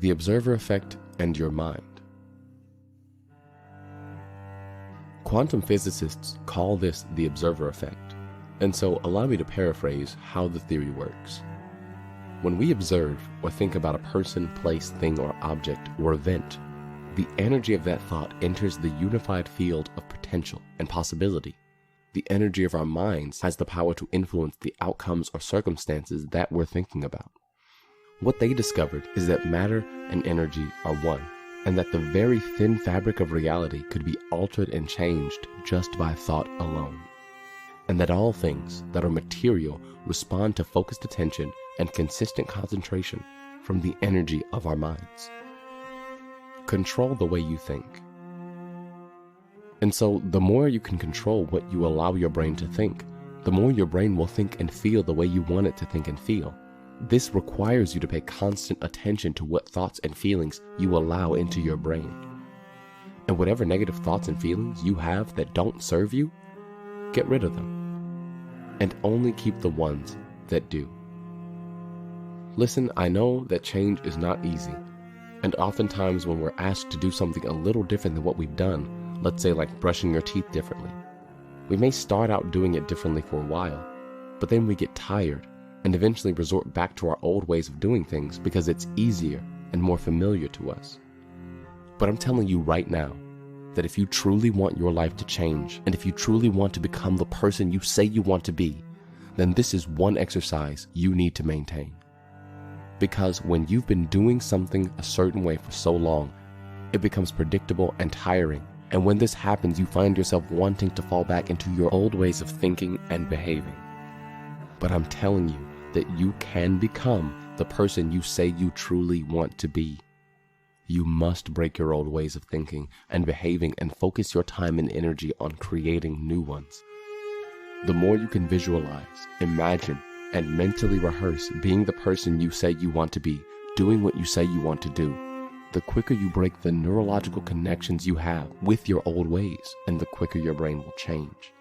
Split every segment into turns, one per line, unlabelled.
the observer effect and your mind. Quantum physicists call this the observer effect, and so allow me to paraphrase how the theory works. When we observe or think about a person, place, thing, or object or event, the energy of that thought enters the unified field of potential and possibility. The energy of our minds has the power to influence the outcomes or circumstances that we're thinking about. What they discovered is that matter and energy are one, and that the very thin fabric of reality could be altered and changed just by thought alone. And that all things that are material respond to focused attention and consistent concentration from the energy of our minds. Control the way you think. And so the more you can control what you allow your brain to think, the more your brain will think and feel the way you want it to think and feel. This requires you to pay constant attention to what thoughts and feelings you allow into your brain. And whatever negative thoughts and feelings you have that don't serve you, get rid of them. And only keep the ones that do. Listen, I know that change is not easy. And oftentimes when we're asked to do something a little different than what we've done, let's say like brushing your teeth differently, we may start out doing it differently for a while, but then we get tired and eventually resort back to our old ways of doing things because it's easier and more familiar to us. But I'm telling you right now that if you truly want your life to change, and if you truly want to become the person you say you want to be, then this is one exercise you need to maintain. Because when you've been doing something a certain way for so long, it becomes predictable and tiring. And when this happens, you find yourself wanting to fall back into your old ways of thinking and behaving. But I'm telling you that you can become the person you say you truly want to be. You must break your old ways of thinking and behaving and focus your time and energy on creating new ones. The more you can visualize, imagine, and mentally rehearse being the person you say you want to be, doing what you say you want to do, the quicker you break the neurological connections you have with your old ways, and the quicker your brain will change.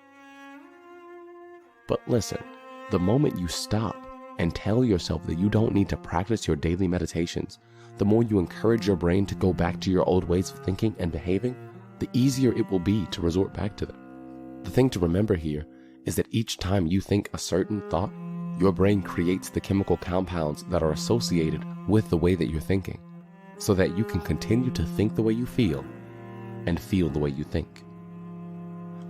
But listen, the moment you stop and tell yourself that you don't need to practice your daily meditations, the more you encourage your brain to go back to your old ways of thinking and behaving, the easier it will be to resort back to them. The thing to remember here is that each time you think a certain thought, your brain creates the chemical compounds that are associated with the way that you're thinking, so that you can continue to think the way you feel and feel the way you think.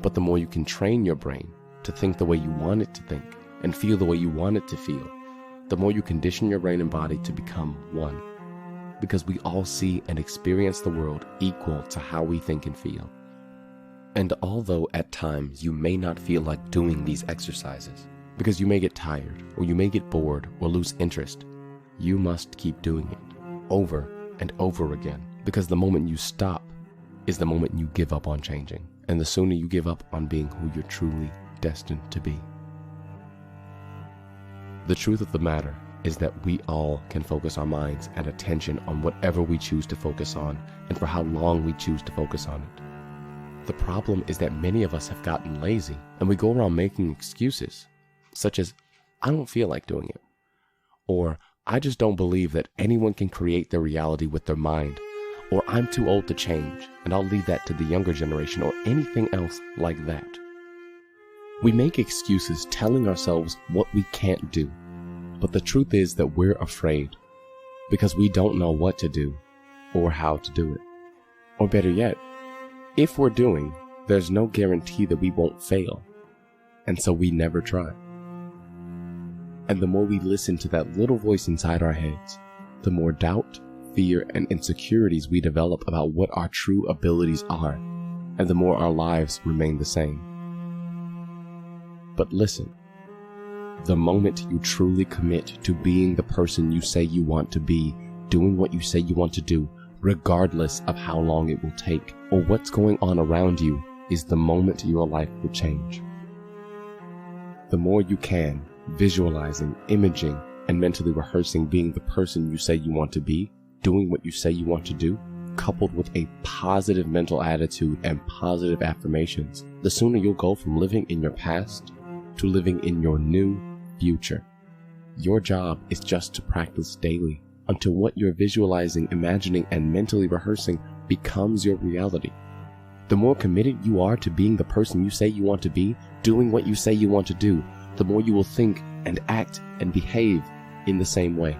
But the more you can train your brain to think the way you want it to think and feel the way you want it to feel, the more you condition your brain and body to become one. Because we all see and experience the world equal to how we think and feel. And although at times you may not feel like doing these exercises, because you may get tired, or you may get bored, or lose interest, you must keep doing it over and over again, because the moment you stop is the moment you give up on changing, and the sooner you give up on being who you're truly destined to be. The truth of the matter is that we all can focus our minds and attention on whatever we choose to focus on, and for how long we choose to focus on it. The problem is that many of us have gotten lazy, and we go around making excuses, such as, I don't feel like doing it, or I just don't believe that anyone can create their reality with their mind, or I'm too old to change, and I'll leave that to the younger generation, or anything else like that. We make excuses telling ourselves what we can't do, but the truth is that we're afraid because we don't know what to do or how to do it. Or better yet, if we're doing, there's no guarantee that we won't fail, and so we never try. And the more we listen to that little voice inside our heads, the more doubt, fear, and insecurities we develop about what our true abilities are, and the more our lives remain the same. But listen, the moment you truly commit to being the person you say you want to be, doing what you say you want to do, regardless of how long it will take or what's going on around you, is the moment your life will change. The more you can, visualizing, imaging, and mentally rehearsing being the person you say you want to be, doing what you say you want to do, coupled with a positive mental attitude and positive affirmations, the sooner you'll go from living in your past to living in your new future. Your job is just to practice daily until what you're visualizing, imagining, and mentally rehearsing becomes your reality. The more committed you are to being the person you say you want to be, doing what you say you want to do, the more you will think and act and behave in the same way.